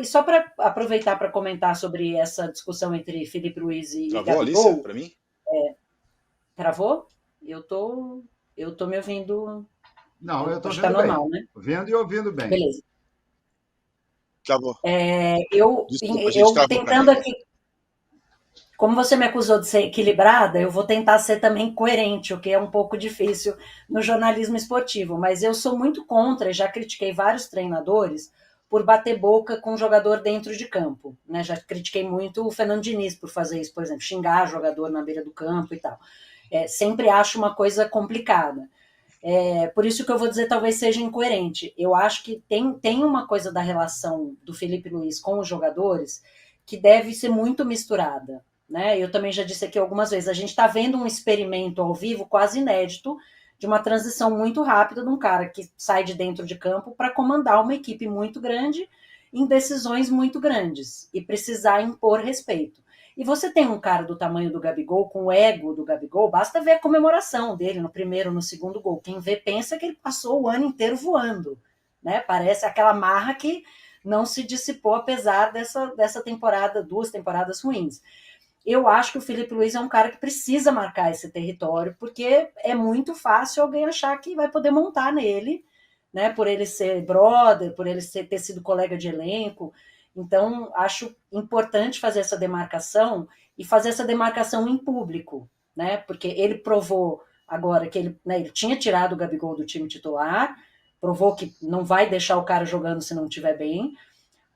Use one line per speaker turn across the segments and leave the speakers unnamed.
só para aproveitar para comentar sobre essa discussão entre Felipe Luiz e
Travou, Alicia,
Gabigol.
para mim?
Travou? Eu tô me ouvindo.
Não, eu estou
Acho que está
vendo bem.
normal, né?
Vendo e ouvindo bem.
Beleza.
Travou. Desculpa, a gente
Eu
travou
tentando
também.
aqui. Como você me acusou de ser equilibrada, eu vou tentar ser também coerente, o que é um pouco difícil no jornalismo esportivo. Mas eu sou muito contra, já critiquei vários treinadores por bater boca com o jogador dentro de campo. Né? Já critiquei muito o Fernando Diniz por fazer isso, por exemplo, xingar jogador na beira do campo e tal. Sempre acho uma coisa complicada. Por isso que eu vou dizer talvez seja incoerente. Eu acho que tem uma coisa da relação do Felipe Luiz com os jogadores que deve ser muito misturada. Né? Eu também já disse aqui algumas vezes, a gente está vendo um experimento ao vivo quase inédito de uma transição muito rápida de um cara que sai de dentro de campo para comandar uma equipe muito grande em decisões muito grandes e precisar impor respeito. E você tem um cara do tamanho do Gabigol, com o ego do Gabigol, basta ver a comemoração dele no primeiro, no segundo gol. Quem vê pensa que ele passou o ano inteiro voando. Né? Parece aquela marra que não se dissipou apesar dessa temporada, 2 temporadas ruins. Eu acho que o Felipe Luiz é um cara que precisa marcar esse território, porque é muito fácil alguém achar que vai poder montar nele, né? Por ele ser brother, por ele ter sido colega de elenco. Então, acho importante fazer essa demarcação e fazer essa demarcação em público, né? Porque ele provou agora que ele tinha tirado o Gabigol do time titular, provou que não vai deixar o cara jogando se não estiver bem.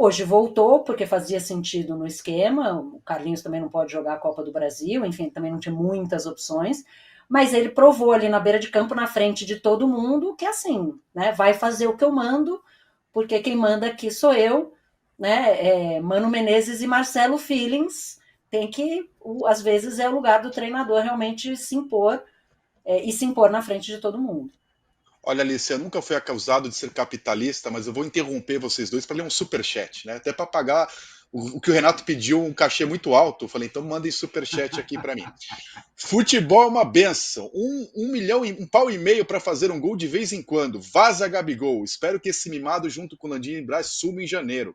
Hoje voltou, porque fazia sentido no esquema, o Carlinhos também não pode jogar a Copa do Brasil, enfim, também não tinha muitas opções, mas ele provou ali na beira de campo, na frente de todo mundo, que assim, né, vai fazer o que eu mando, porque quem manda aqui sou eu, né, Mano Menezes e Marcelo Feelings, tem que, às vezes é o lugar do treinador realmente se impor, e se impor na frente de todo mundo.
Olha, Alice, eu nunca fui acusado de ser capitalista, mas eu vou interromper vocês dois para ler um superchat, né? Até para pagar o que o Renato pediu, um cachê muito alto. Eu falei, então mandem superchat aqui para mim. Futebol é uma benção. Um pau e meio para fazer um gol de vez em quando. Vaza Gabigol. Espero que esse mimado junto com o Landim e Braz suma em janeiro.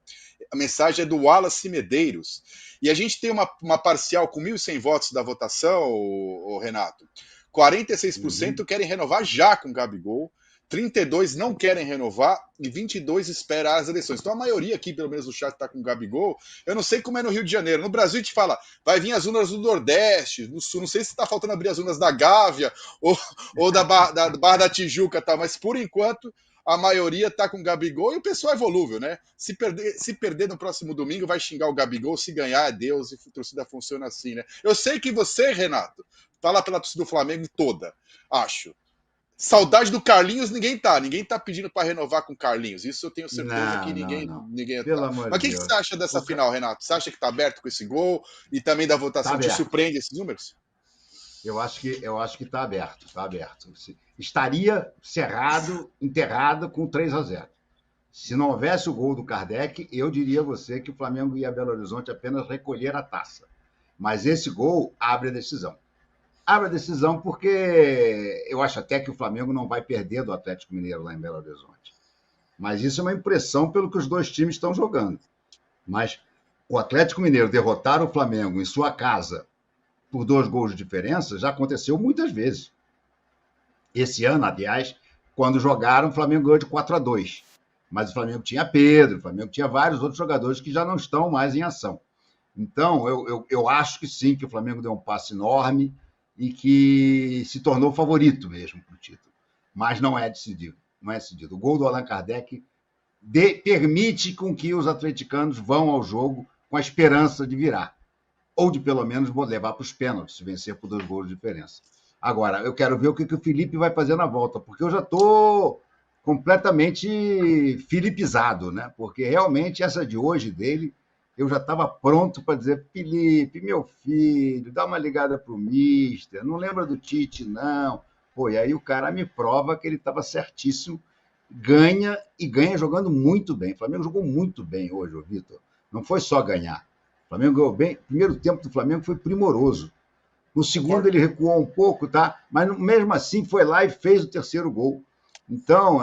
A mensagem é do Wallace Medeiros. E a gente tem uma parcial com 1.100 votos da votação, o Renato. 46% querem renovar já com o Gabigol, 32% não querem renovar e 22% esperam as eleições. Então a maioria aqui, pelo menos no chat, está com o Gabigol. Eu não sei como é no Rio de Janeiro. No Brasil a gente fala, vai vir as urnas do Nordeste, do Sul. Não sei se está faltando abrir as urnas da Gávea ou da Barra da Tijuca, tá? Mas por enquanto a maioria está com o Gabigol e o pessoal é volúvel, né? Se perder no próximo domingo, vai xingar o Gabigol. Se ganhar, é Deus. E a torcida funciona assim, né? Eu sei que você, Renato, tá lá pela torcida do Flamengo toda, acho. Saudade do Carlinhos, ninguém tá pedindo para renovar com o Carlinhos. Isso eu tenho certeza que ninguém
Pelo
tá.
amor
Mas o
de
que
Deus.
você acha dessa final, Renato? Você acha que tá aberto com esse gol e também da votação? Te surpreende esses números?
Eu acho que está aberto, Estaria enterrado com 3-0. Se não houvesse o gol do Kardec, eu diria a você que o Flamengo ia a Belo Horizonte apenas recolher a taça. Mas esse gol abre a decisão. Abre a decisão porque eu acho até que o Flamengo não vai perder do Atlético Mineiro lá em Belo Horizonte. Mas isso é uma impressão pelo que os dois times estão jogando. Mas o Atlético Mineiro derrotar o Flamengo em sua casa por 2 gols de diferença já aconteceu muitas vezes. Esse ano, aliás, quando jogaram, o Flamengo ganhou de 4-2. Mas o Flamengo tinha Pedro, o Flamengo tinha vários outros jogadores que já não estão mais em ação. Então, eu acho que sim, que o Flamengo deu um passo enorme e que se tornou favorito mesmo para o título. Mas não é decidido. O gol do Allan Kardec permite com que os atleticanos vão ao jogo com a esperança de virar. Ou de, pelo menos, levar para os pênaltis, se vencer por 2 gols de diferença. Agora, eu quero ver o que o Felipe vai fazer na volta, porque eu já estou completamente filipizado, né? Porque realmente essa de hoje dele, eu já estava pronto para dizer, Felipe, meu filho, dá uma ligada para o mister, não lembra do Tite, não. Pô, e aí o cara me prova que ele estava certíssimo, ganha jogando muito bem. O Flamengo jogou muito bem hoje, Vitor. Não foi só ganhar. O Flamengo ganhou bem. O primeiro tempo do Flamengo foi primoroso. No segundo ele recuou um pouco, tá? Mas mesmo assim foi lá e fez o 3º gol. Então,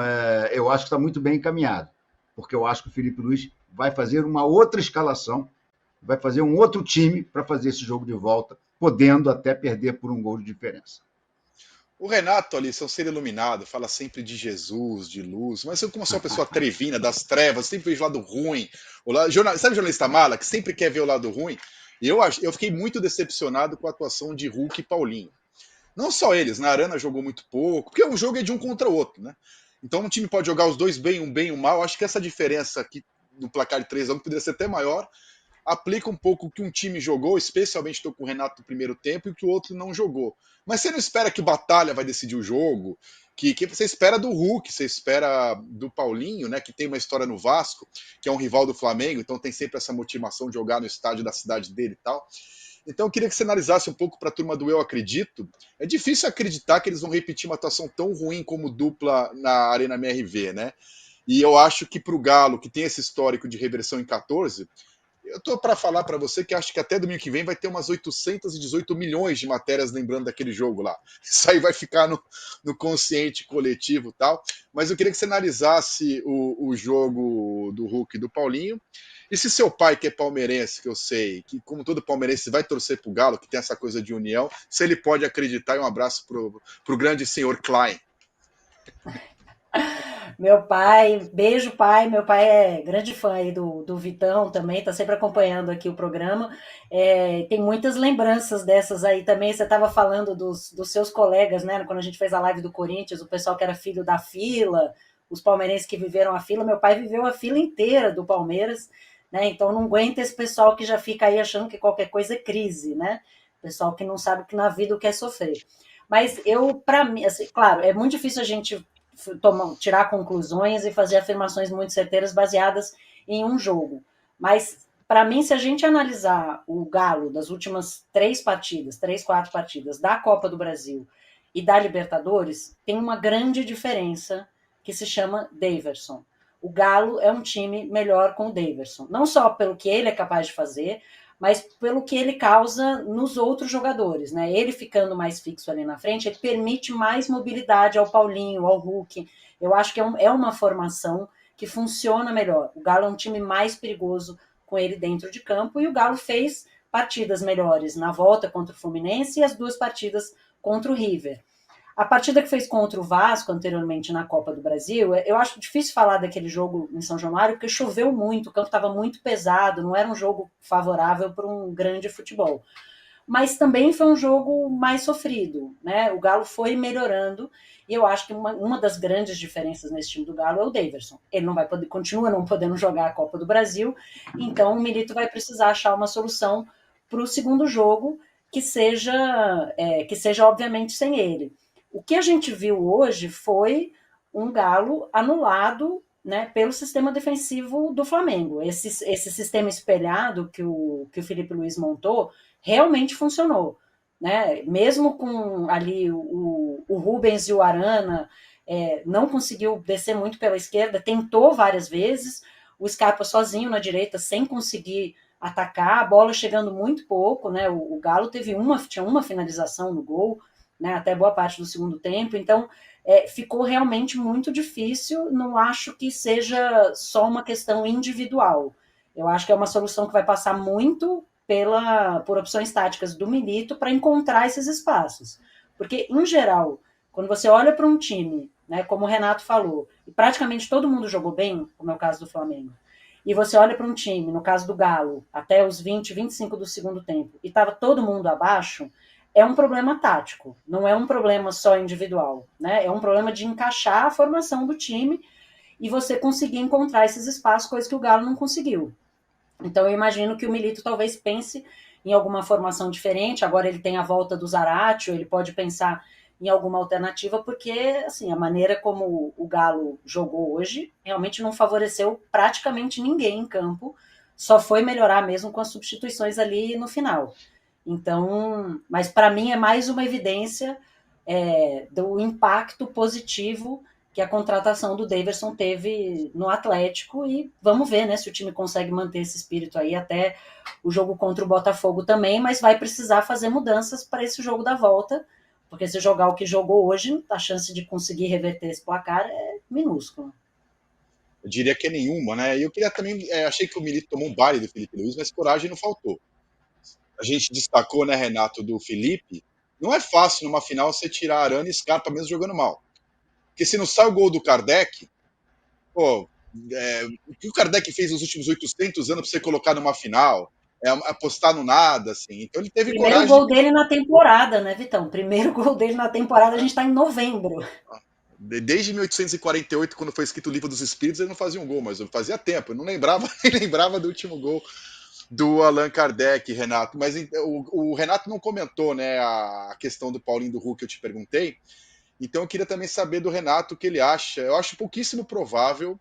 eu acho que está muito bem encaminhado. Porque eu acho que o Felipe Luiz vai fazer uma outra escalação, vai fazer um outro time para fazer esse jogo de volta, podendo até perder por um gol de diferença.
O Renato ali, seu ser iluminado, fala sempre de Jesus, de luz, mas eu, como sou uma pessoa trevina, das trevas, sempre vejo o lado ruim. Sabe o jornalista mala, que sempre quer ver o lado ruim? Eu fiquei muito decepcionado com a atuação de Hulk e Paulinho. Não só eles, na Arana jogou muito pouco, porque o jogo é de um contra o outro, né? Então um time pode jogar os dois bem, um bem e um mal. Acho que essa diferença aqui no placar de 3-1 poderia ser até maior. Aplica um pouco o que um time jogou, especialmente estou com o Renato no primeiro tempo, e o que o outro não jogou. Mas você não espera que Batalha vai decidir o jogo, que você espera do Hulk, você espera do Paulinho, né, que tem uma história no Vasco, que é um rival do Flamengo, então tem sempre essa motivação de jogar no estádio da cidade dele e tal. Então eu queria que você analisasse um pouco para a turma do Eu Acredito. É difícil acreditar que eles vão repetir uma atuação tão ruim como dupla na Arena MRV, né? E eu acho que para o Galo, que tem esse histórico de reversão em 14, eu estou para falar para você que acho que até domingo que vem vai ter umas 818 milhões de matérias lembrando daquele jogo lá. Isso aí vai ficar no consciente coletivo e tal. Mas eu queria que você analisasse o jogo do Hulk e do Paulinho. E se seu pai, que é palmeirense, que eu sei, que como todo palmeirense vai torcer pro Galo, que tem essa coisa de união, se ele pode acreditar, e um abraço pro grande senhor Klein.
Meu pai, beijo pai, meu pai é grande fã aí do Vitão também, tá sempre acompanhando aqui o programa, tem muitas lembranças dessas aí também, você estava falando dos seus colegas, né, quando a gente fez a live do Corinthians, o pessoal que era filho da fila, os palmeirenses que viveram a fila, meu pai viveu a fila inteira do Palmeiras, né, então não aguenta esse pessoal que já fica aí achando que qualquer coisa é crise, né, pessoal que não sabe que na vida o que é sofrer. Mas para mim, assim, claro, é muito difícil a gente tirar conclusões e fazer afirmações muito certeiras baseadas em um jogo. Mas, para mim, se a gente analisar o Galo das últimas 4 partidas da Copa do Brasil e da Libertadores, tem uma grande diferença que se chama Daverson. O Galo é um time melhor com o Daverson. Não só pelo que ele é capaz de fazer, mas pelo que ele causa nos outros jogadores, né? Ele ficando mais fixo ali na frente, ele permite mais mobilidade ao Paulinho, ao Hulk. Eu acho que é uma formação que funciona melhor. O Galo é um time mais perigoso com ele dentro de campo, e o Galo fez partidas melhores na volta contra o Fluminense e as 2 partidas contra o River. A partida que fez contra o Vasco anteriormente na Copa do Brasil, eu acho difícil falar daquele jogo em São Januário, porque choveu muito, o campo estava muito pesado, não era um jogo favorável para um grande futebol. Mas também foi um jogo mais sofrido, né? O Galo foi melhorando, e eu acho que uma das grandes diferenças nesse time do Galo é o Daverson. Ele não vai poder, continua não podendo jogar a Copa do Brasil, então o Milito vai precisar achar uma solução para o segundo jogo que seja obviamente sem ele. O que a gente viu hoje foi um Galo anulado, né, pelo sistema defensivo do Flamengo. Esse sistema espelhado que o Felipe Luiz montou realmente funcionou. Né? Mesmo com ali o Rubens e o Arana, não conseguiu descer muito pela esquerda, tentou várias vezes, o Scarpa sozinho na direita, sem conseguir atacar, a bola chegando muito pouco, né? O Galo tinha uma finalização no gol, né, até boa parte do segundo tempo, então ficou realmente muito difícil. Não acho que seja só uma questão individual, eu acho que é uma solução que vai passar muito por opções táticas do Milito para encontrar esses espaços, porque em geral, quando você olha para um time, né, como o Renato falou, e praticamente todo mundo jogou bem, como é o caso do Flamengo, e você olha para um time, no caso do Galo, até os 20, 25 do segundo tempo, e estava todo mundo abaixo, é um problema tático, não é um problema só individual, né? É um problema de encaixar a formação do time e você conseguir encontrar esses espaços, coisa que o Galo não conseguiu. Então eu imagino que o Milito talvez pense em alguma formação diferente, agora ele tem a volta do Zaratio, ele pode pensar em alguma alternativa, porque assim, a maneira como o Galo jogou hoje realmente não favoreceu praticamente ninguém em campo, só foi melhorar mesmo com as substituições ali no final. Então, mas para mim é mais uma evidência do impacto positivo que a contratação do Daverson teve no Atlético, e vamos ver, né, se o time consegue manter esse espírito aí até o jogo contra o Botafogo também, mas vai precisar fazer mudanças para esse jogo da volta, porque se jogar o que jogou hoje, a chance de conseguir reverter esse placar é minúscula.
Eu diria que é nenhuma, né? E eu queria também, achei que o Milito tomou um baile do Felipe Luiz, mas coragem não faltou. A gente destacou, né, Renato, do Felipe. Não é fácil numa final você tirar Arana e Scarpa mesmo jogando mal. Porque se não sai o gol do Kardec, pô, o que o Kardec fez nos últimos 800 anos para você colocar numa final? É apostar no nada, assim. Então ele teve
Primeiro
coragem
gol dele na temporada, né, Vitão? Primeiro gol dele na temporada, a gente está em novembro.
Desde 1848, quando foi escrito o Livro dos Espíritos, ele não fazia um gol, mas fazia tempo. Eu não lembrava, nem lembrava do último gol do Allan Kardec, Renato. Mas o Renato não comentou, né, a questão do Paulinho do Hulk que eu te perguntei. Então eu queria também saber do Renato o que ele acha. Eu acho pouquíssimo provável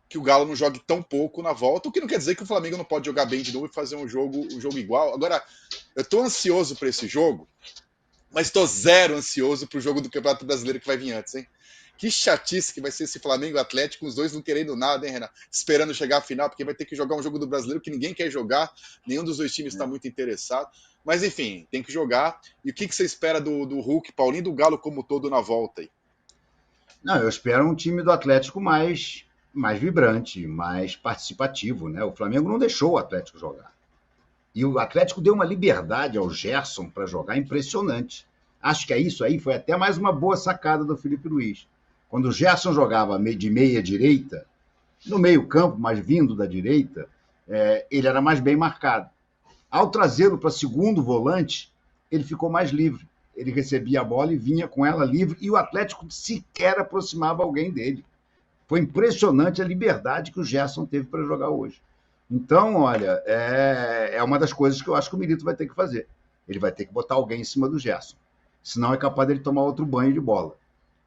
que o Galo não jogue tão pouco na volta, o que não quer dizer que o Flamengo não pode jogar bem de novo e fazer um jogo igual. Agora, eu tô ansioso para esse jogo, mas tô zero ansioso pro jogo do Campeonato Brasileiro que vai vir antes, hein? Que chatice que vai ser esse Flamengo e Atlético, os dois não querendo nada, hein, Renato? Esperando chegar à final, porque vai ter que jogar um jogo do Brasileiro que ninguém quer jogar, nenhum dos dois times está muito interessado. Mas enfim, tem que jogar. E o que você espera do Hulk, Paulinho, do Galo como todo na volta aí?
Não, eu espero um time do Atlético mais vibrante, mais participativo, né? O Flamengo não deixou o Atlético jogar. E o Atlético deu uma liberdade ao Gerson para jogar impressionante. Acho que isso aí foi até mais uma boa sacada do Felipe Luiz. Quando o Gerson jogava de meia direita, no meio campo, mas vindo da direita, ele era mais bem marcado. Ao trazê-lo para segundo volante, ele ficou mais livre. Ele recebia a bola e vinha com ela livre, e o Atlético sequer aproximava alguém dele. Foi impressionante a liberdade que o Gerson teve para jogar hoje. Então, olha, é uma das coisas que eu acho que o Milito vai ter que fazer. Ele vai ter que botar alguém em cima do Gerson. Senão é capaz dele tomar outro banho de bola.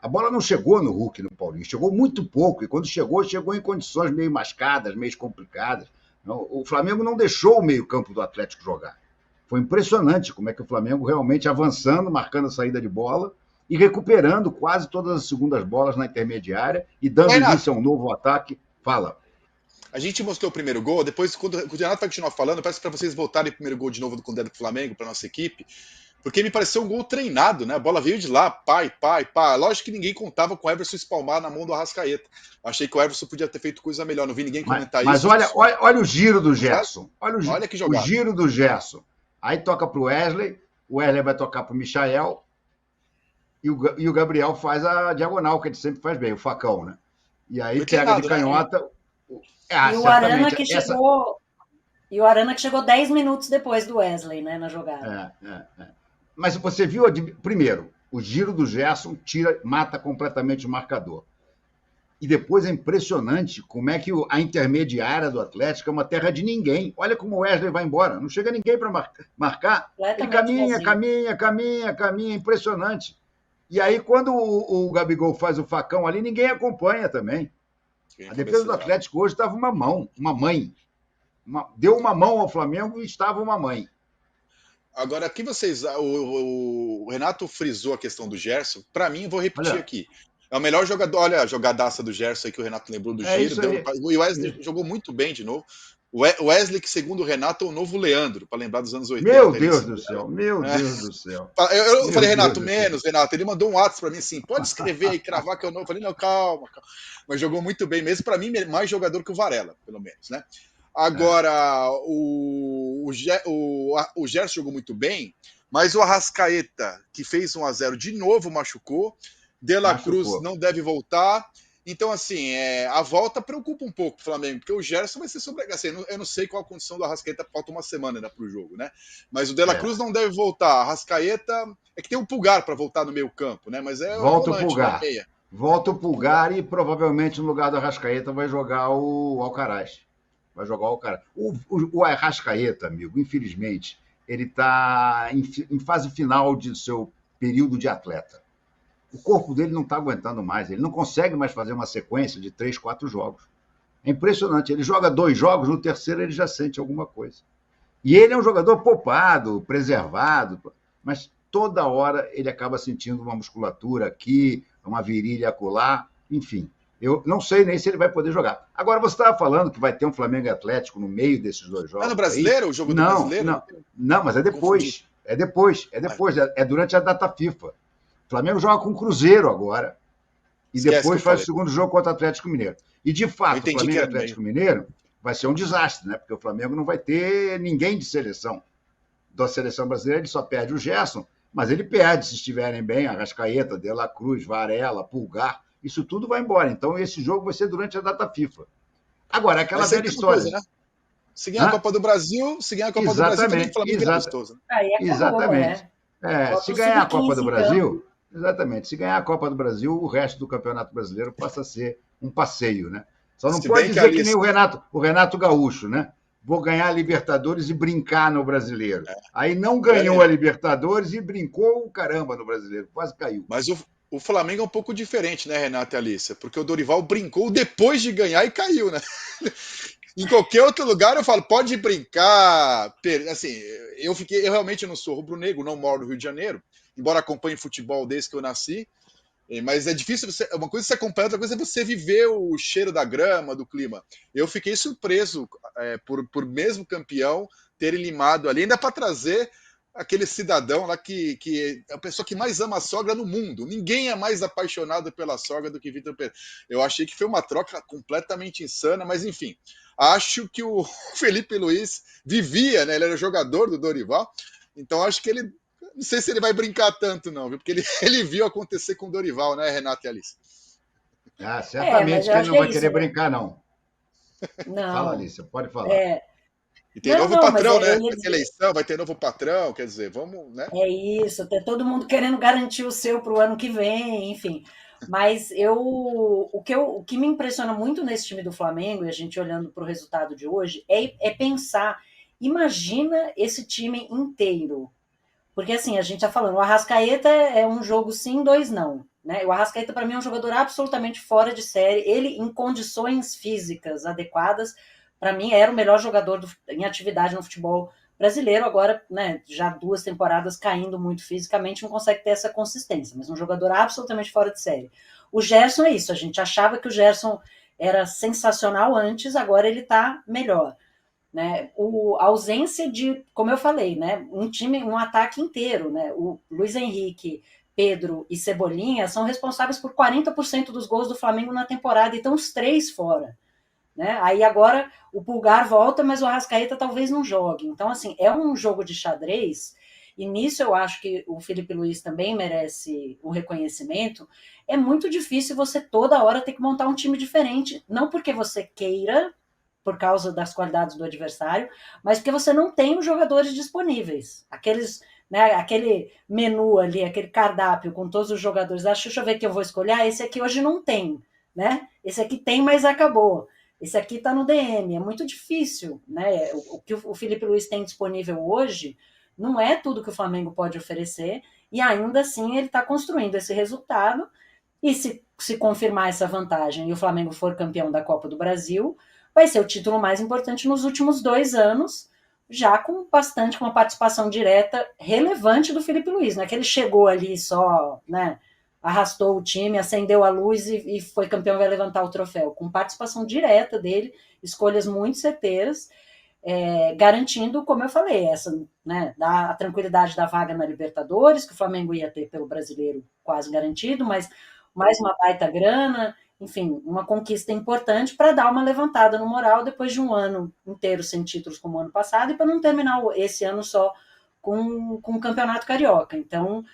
A bola não chegou no Hulk, no Paulinho, chegou muito pouco, e quando chegou em condições meio mascadas, meio complicadas. O Flamengo não deixou o meio-campo do Atlético jogar. Foi impressionante como é que o Flamengo realmente avançando, marcando a saída de bola e recuperando quase todas as segundas bolas na intermediária e dando início a um novo ataque. Fala.
A gente mostrou o primeiro gol, depois, quando o Renato vai continuar falando, eu peço para vocês voltarem o primeiro gol de novo do Condé do Flamengo, para nossa equipe, porque me pareceu um gol treinado, né? A bola veio de lá, pá. Lógico que ninguém contava com o Everson espalmar na mão do Arrascaeta. Achei que o Everson podia ter feito coisa melhor, não vi ninguém comentar
isso. Mas olha o giro do Gerson.
Olha que
o giro do Gerson. Aí toca para o Wesley vai tocar para o Michael, e o Gabriel faz a diagonal, que ele sempre faz bem, o facão, né? E aí foi pega de canhota...
Né? E o Arana que chegou... E o Arana que chegou 10 minutos depois do Wesley, né, na jogada.
Mas você viu, primeiro, o giro do Gerson mata completamente o marcador. E depois é impressionante como é que a intermediária do Atlético é uma terra de ninguém. Olha como o Wesley vai embora. Não chega ninguém para marcar. Ele caminha, impressionante. E aí, quando o Gabigol faz o facão ali, ninguém acompanha também. A defesa do Atlético hoje estava uma mãe. Deu uma mão ao Flamengo e estava uma mãe.
Agora, aqui vocês... O Renato frisou a questão do Gerson. Para mim, vou repetir aqui. É o melhor jogador. Olha a jogadaça do Gerson aí que o Renato lembrou do giro. O Wesley jogou muito bem de novo. O Wesley, que segundo o Renato, é o novo Leandro, para lembrar dos anos 80.
Meu Deus do céu.
Eu falei, Renato, menos, Renato. Ele mandou um WhatsApp para mim assim, pode escrever e cravar que eu não. Eu falei, não, calma. Mas jogou muito bem mesmo. Para mim, mais jogador que o Varela, pelo menos, né? Agora, o Gerson jogou muito bem, mas o Arrascaeta, que fez 1-0 de novo, machucou. De La Cruz não deve voltar. Então, assim, a volta preocupa um pouco o Flamengo, porque o Gerson vai ser sobrecarregado. Assim, eu não sei qual a condição do Arrascaeta, falta uma semana ainda para o jogo, né? Mas o De La Cruz não deve voltar. A Arrascaeta é que tem um Pulgar para voltar no meio campo, né? Mas
volta o Pulgar. Volta o Pulgar e provavelmente no lugar do Arrascaeta vai jogar o Alcaraz. O Arrascaeta, amigo, infelizmente, ele está em fase final de seu período de atleta. O corpo dele não está aguentando mais, ele não consegue mais fazer uma sequência de 3, 4 jogos. É impressionante, ele joga 2 jogos, no terceiro ele já sente alguma coisa. E ele é um jogador poupado, preservado, mas toda hora ele acaba sentindo uma musculatura aqui, uma virilha acolá, enfim. Eu não sei nem se ele vai poder jogar. Agora, você estava falando que vai ter um Flamengo e Atlético no meio desses 2 jogos.
É no Brasileiro, o jogo do Brasileiro?
Não, mas é depois. É depois. É durante a data FIFA. O Flamengo joga com o Cruzeiro agora. e
Esquece que eu
depois faz
falei.
o segundo jogo contra o Atlético Mineiro. E, de
Eu
fato, o
entendi
Flamengo
que
e
era no
Atlético
meio.
Mineiro vai ser um desastre, né? Porque o Flamengo não vai ter ninguém de seleção. Da seleção brasileira, ele só perde o Gerson, mas ele perde se estiverem bem, Arrascaeta, De La Cruz, Varela, Pulgar, isso tudo vai embora. Então, esse jogo vai ser durante a data FIFA. Agora, aquela
Mas aí
velha
tem uma
história.
coisa, né? Se ganhar a
Hã?
Copa do Brasil, também o
Exatamente,
Flamengo vira amistoso. Né?
Aí acabou,
exatamente.
Bota
Se
o
ganhar a Copa do
sub-15 em campo.
Brasil, exatamente, se ganhar a Copa do Brasil, o resto do Campeonato Brasileiro passa a ser um passeio, né? Só não
Se
pode
bem que
dizer que
ali,
nem o Renato Gaúcho, né? Vou ganhar a Libertadores e brincar no Brasileiro. Aí não ganhou a Libertadores e brincou o caramba no Brasileiro, quase caiu.
mas o Flamengo é um pouco diferente, né, Renata e Alícia? Porque o Dorival brincou depois de ganhar e caiu, né? Em qualquer outro lugar eu falo, pode brincar. Assim, eu realmente não sou rubro-negro, não moro no Rio de Janeiro, embora acompanhe futebol desde que eu nasci. Mas é difícil uma coisa é você acompanhar, outra coisa é você viver o cheiro da grama, do clima. Eu fiquei surpreso por mesmo campeão terem limado ali, ainda para trazer aquele cidadão lá que é a pessoa que mais ama a sogra no mundo. Ninguém é mais apaixonado pela sogra do que Vitor Pereira. Eu achei que foi uma troca completamente insana, mas enfim. Acho que o Felipe Luiz vivia, né? Ele era jogador do Dorival, então acho que ele não sei se ele vai brincar tanto, não, viu? Porque ele viu acontecer com o Dorival, né, Renato e Alice?
Ah,
Mas
certamente
eu
que ele
acho
não
que é
vai
isso,
querer
né?
brincar, não. Fala,
Não.
Alice, pode falar.
É,
E tem
não,
novo
não, mas
patrão, né?
eu ia
Vai ter
dizer,
eleição, vai ter novo patrão, quer dizer, vamos, né?
é isso, tem todo mundo querendo garantir o seu para o ano que vem, enfim. Mas o que me impressiona muito nesse time do Flamengo, e a gente olhando para o resultado de hoje, é pensar, imagina esse time inteiro. Porque assim, a gente está falando, o Arrascaeta é um jogo sim, dois não. Né? O Arrascaeta, para mim, é um jogador absolutamente fora de série. Ele, em condições físicas adequadas, para mim, era o melhor jogador em atividade no futebol brasileiro. Agora, né, já 2 temporadas caindo muito fisicamente, não consegue ter essa consistência. Mas um jogador absolutamente fora de série. O Gerson é isso. A gente achava que o Gerson era sensacional antes, agora ele está melhor. Né? A ausência de, como eu falei, né? Um time, um ataque inteiro. Né? O Luiz Henrique, Pedro e Cebolinha são responsáveis por 40% dos gols do Flamengo na temporada, e estão os 3 fora. Né? Aí agora o Pulgar volta, mas o Arrascaeta talvez não jogue. Então, assim, é um jogo de xadrez, e nisso eu acho que o Felipe Luiz também merece um reconhecimento. É muito difícil você toda hora ter que montar um time diferente, não porque você queira, por causa das qualidades do adversário, mas porque você não tem os jogadores disponíveis. Aquele menu ali, aquele cardápio com todos os jogadores. Deixa eu ver que eu vou escolher. Esse aqui hoje não tem, né? Esse aqui tem, mas acabou. Esse aqui está no DM. É muito difícil, né? O que o Felipe Luiz tem disponível hoje não é tudo que o Flamengo pode oferecer, e ainda assim ele está construindo esse resultado. E se confirmar essa vantagem e o Flamengo for campeão da Copa do Brasil, vai ser o título mais importante nos últimos 2 anos, já com uma participação direta relevante do Felipe Luiz. Não é que ele chegou ali só, né, arrastou o time, acendeu a luz e foi campeão e vai levantar o troféu. Com participação direta dele, escolhas muito certeiras, garantindo, como eu falei, a tranquilidade da vaga na Libertadores, que o Flamengo ia ter pelo Brasileiro quase garantido, mas mais uma baita grana, enfim, uma conquista importante para dar uma levantada no moral depois de um ano inteiro sem títulos como o ano passado, e para não terminar esse ano só com o Campeonato Carioca. Então,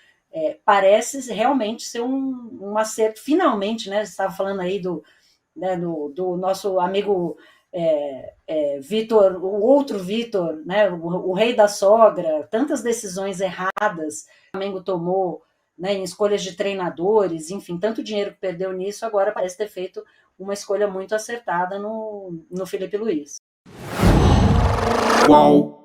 parece realmente ser um acerto, finalmente, né? Você estava falando aí do nosso amigo Vitor, o outro Vitor, né? O rei da sogra, tantas decisões erradas que o Flamengo tomou, né, em escolhas de treinadores, enfim, tanto dinheiro que perdeu nisso, agora parece ter feito uma escolha muito acertada no Felipe Luiz.
Qual